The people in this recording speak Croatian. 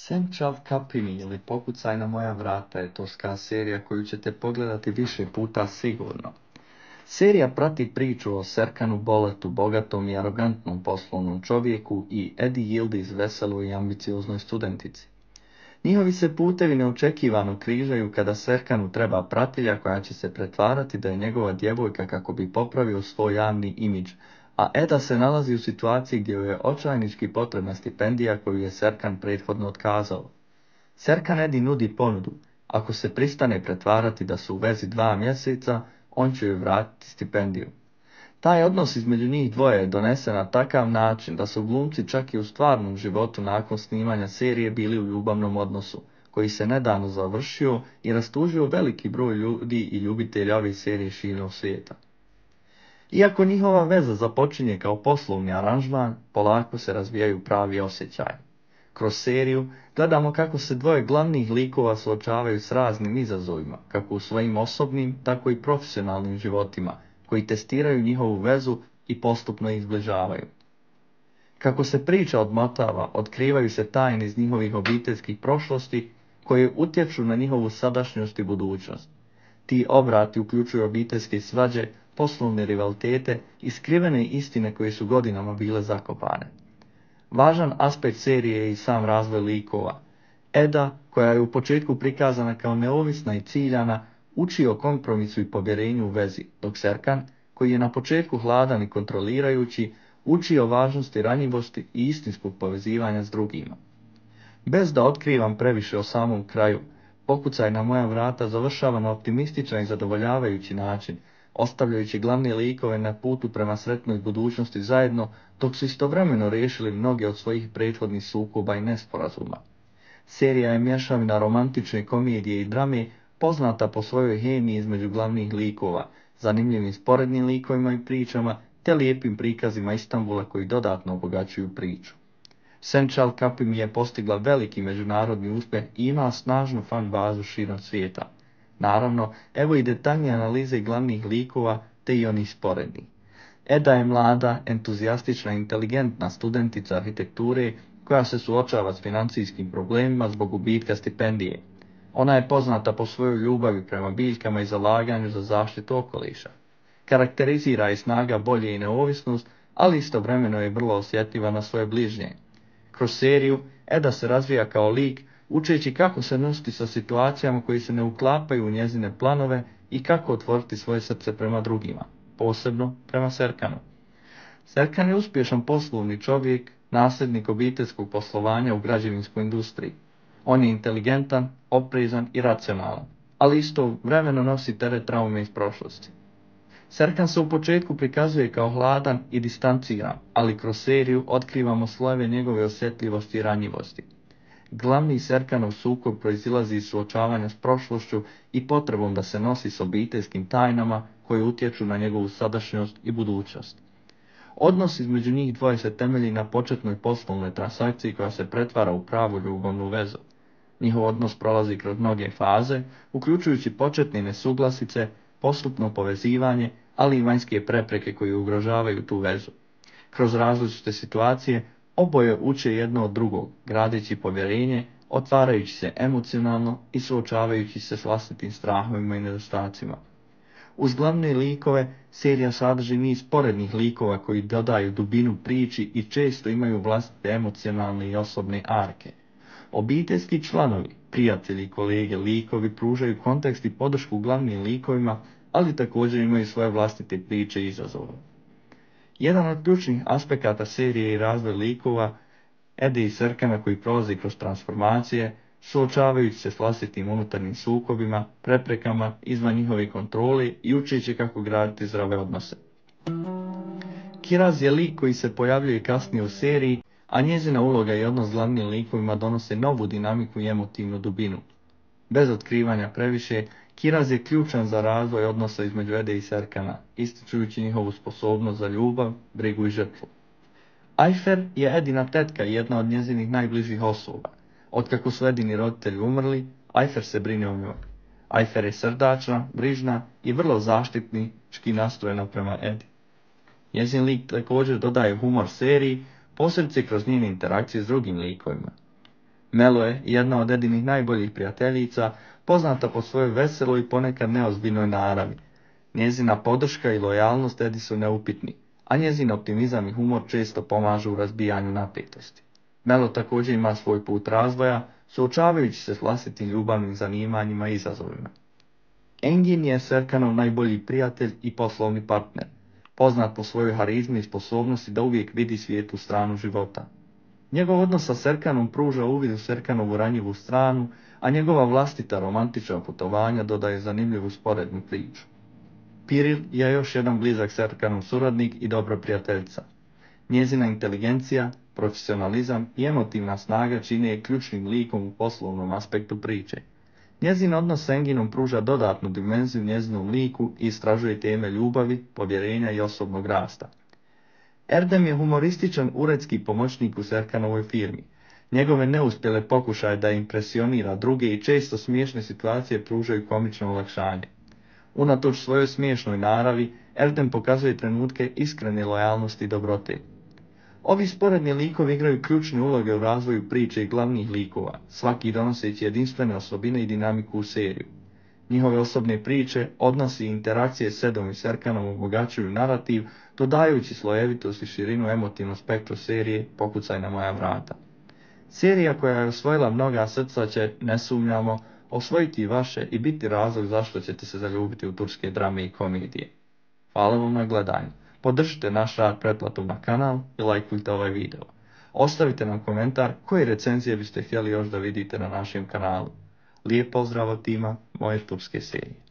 Central Capini ili Pokucaj na moja vrata je turska serija koju ćete pogledati više puta sigurno. Serija prati priču o Serkanu Boletu, bogatom i arogantnom poslovnom čovjeku, i Edi Yildiz, veseloj i ambicioznoj studentici. Njihovi se putevi neočekivano križaju kada Serkanu treba pratilja koja će se pretvarati da je njegova djevojka kako bi popravio svoj javni imidž, a Eda se nalazi u situaciji gdje joj je očajnički potrebna stipendija koju je Serkan prethodno otkazao. Serkan Edi nudi ponudu. Ako se pristane pretvarati da su u vezi 2 mjeseca, on će joj vratiti stipendiju. Taj odnos između njih dvoje je donesen na takav način da su glumci čak i u stvarnom životu nakon snimanja serije bili u ljubavnom odnosu, koji se nedavno završio i rastužio veliki broj ljudi i ljubitelja ove serije širom svijeta. Iako njihova veza započinje kao poslovni aranžman, polako se razvijaju pravi osjećaji. Kroz seriju gledamo kako se dvoje glavnih likova suočavaju s raznim izazovima, kako u svojim osobnim, tako i profesionalnim životima, koji testiraju njihovu vezu i postupno ih zbližavaju. Kako se priča odmotava, otkrivaju se tajne iz njihovih obiteljskih prošlosti koje utječu na njihovu sadašnjost i budućnost. Ti obrati uključuju obiteljske svađe, poslovne rivalitete i skrivene istine koje su godinama bile zakopane. Važan aspekt serije je i sam razvoj likova. Eda, koja je u početku prikazana kao neovisna i ciljana, uči o kompromisu i povjerenju u vezi, dok Serkan, koji je na početku hladan i kontrolirajući, uči o važnosti ranjivosti i istinskog povezivanja s drugima. Bez da otkrivam previše o samom kraju, Pokucaj na moja vrata završava na optimističan i zadovoljavajući način, ostavljajući glavne likove na putu prema sretnoj budućnosti zajedno, dok su istovremeno riješili mnoge od svojih prethodnih sukoba i nesporazuma. Serija je mješavina romantične komedije i drame, poznata po svojoj hemiji između glavnih likova, zanimljivim sporednim likovima i pričama, te lijepim prikazima Istanbula koji dodatno obogaćuju priču. Central Capini je postigla veliki međunarodni uspjeh i ima snažnu fan bazu širom svijeta. Naravno, evo i detaljnije analize glavnih likova, te i onih sporednih. Eda je mlada, entuzijastična i inteligentna studentica arhitekture koja se suočava s financijskim problemima zbog gubitka stipendije. Ona je poznata po svojoj ljubavi prema biljkama i zalaganju za zaštitu okoliša. Karakterizira je snaga volje i neovisnost, ali istovremeno je vrlo osjetljiva na svoje bližnje. Kroz seriju Eda se razvija kao lik, učeći kako se nositi sa situacijama koji se ne uklapaju u njezine planove i kako otvoriti svoje srce prema drugima, posebno prema Serkanu. Serkan je uspješan poslovni čovjek, nasljednik obiteljskog poslovanja u građevinskoj industriji. On je inteligentan, oprezan i racionalan, ali istovremeno nosi teret traume iz prošlosti. Serkan se u početku prikazuje kao hladan i distanciran, ali kroz seriju otkrivamo slojeve njegove osjetljivosti i ranjivosti. Glavni Serkanov sukob proizilazi iz suočavanja s prošlošću i potrebom da se nosi s obiteljskim tajnama koje utječu na njegovu sadašnjost i budućnost. Odnos između njih dvoje se temelji na početnoj poslovnoj transakciji koja se pretvara u pravu ljubavnu vezu. Njihov odnos prolazi kroz mnoge faze, uključujući početne nesuglasice, postupno povezivanje, ali i vanjske prepreke koje ugrožavaju tu vezu. Kroz različite situacije oboje uče jedno od drugog, gradeći povjerenje, otvarajući se emocionalno i suočavajući se s vlastitim strahovima i nedostacima. Uz glavne likove, serija sadrži niz sporednih likova koji dodaju dubinu priči i često imaju vlastite emocionalne i osobne arke. Obiteljski članovi, prijatelji i kolege likovi pružaju kontekst i podršku glavnim likovima, ali također imaju svoje vlastite priče i izazove. Jedan od ključnih aspekata serije je razvoj likova Ede i Serkana koji prolazi kroz transformacije, suočavajući se s vlastitim unutarnjim sukobima, preprekama izvan njihove kontrole i učeći kako graditi zdrave odnose. Kiraz je lik koji se pojavljuje kasnije u seriji, a njezina uloga i odnos s glavnim likovima donose novu dinamiku i emotivnu dubinu. Bez otkrivanja previše, Kiraz je ključan za razvoj odnosa između Ede i Serkana, ističujući njihovu sposobnost za ljubav, brigu i žrtvu. Ajfer je Edina tetka i jedna od njezinih najbližih osoba. Otkako su Edini roditelji umrli, Ajfer se brine o njoj. Ajfer je srdačna, brižna i vrlo zaštitnički nastrojena prema Edi. Njezin lik također dodaje humor seriji, posebice kroz njene interakcije s drugim likovima. Melo je jedna od Edinih najboljih prijateljica, poznata po svojoj veseloj i ponekad neozbiljnoj naravi. Njezina podrška i lojalnost Edi su neupitni, a njezin optimizam i humor često pomažu u razbijanju napetosti. Melo također ima svoj put razvoja, suočavajući se s vlastitim ljubavnim zanimanjima i izazovima. Engin je Serkanov najbolji prijatelj i poslovni partner, poznat po svojoj harizmi i sposobnosti da uvijek vidi svijetlu stranu života. Njegov odnos sa Serkanom pruža uvid u Serkanovu ranjivu stranu, a njegova vlastita romantična putovanja dodaje zanimljivu sporednu priču. Piril je još jedan blizak Serkanov suradnik i dobra prijateljica. Njezina inteligencija, profesionalizam i emotivna snaga čine je ključnim likom u poslovnom aspektu priče. Njezin odnos s Enginom pruža dodatnu dimenziju njezinom liku i istražuje teme ljubavi, povjerenja i osobnog rasta. Erdem je humorističan uredski pomoćnik u Serkanovoj firmi. Njegove neuspjele pokušaje da impresionira druge i često smiješne situacije pružaju komično olakšanje. Unatoč svojoj smiješnoj naravi, Erdem pokazuje trenutke iskrene lojalnosti i dobrote. Ovi sporedni likovi igraju ključne uloge u razvoju priče i glavnih likova, svaki donoseći jedinstvene osobine i dinamiku u seriju. Njihove osobne priče, odnosi i interakcije s Edom i Serkanom obogaćuju narativ, dodajući slojevitost i širinu emotivnog spektra serije Pokucaj na moja vrata. Serija koja je osvojila mnoga srca će, ne sumnjamo, osvojiti i vaše i biti razlog zašto ćete se zaljubiti u turske drame i komedije. Hvala vam na gledanju. Podržite naš rad pretplatom na kanal i lajkujte ovaj video. Ostavite nam komentar koje recenzije biste htjeli još da vidite na našem kanalu. Lijep pozdrav od tima moje turske serije.